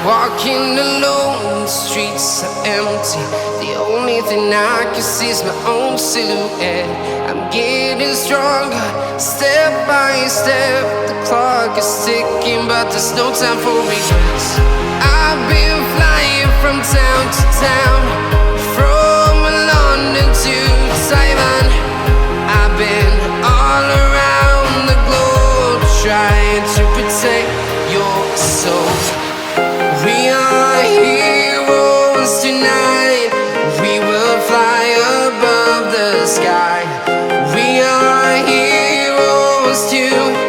Walking alone, the streets are empty. The only thing I can see is my own silhouette. I'm getting stronger, step by step. The clock is ticking, but there's no time for regrets. I've been flying from town to town, from London to Taiwan. I've been all around the globe, trying to protect your soul. We are heroes tonight. We will fly above the sky. We are heroes tonight.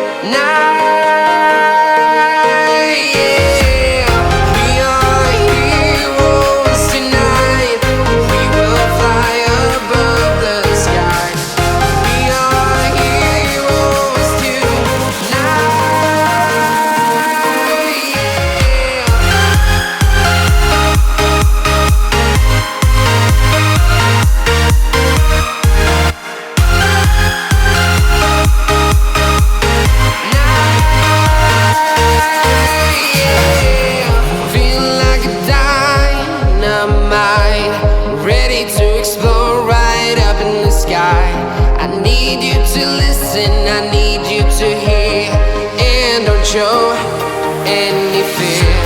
Yeah. We are heroes tonight. We will fly above the sky. We are heroes tonight. Ready to explore right up in the sky. I need you to listen, I need you to hear, and don't show any fear.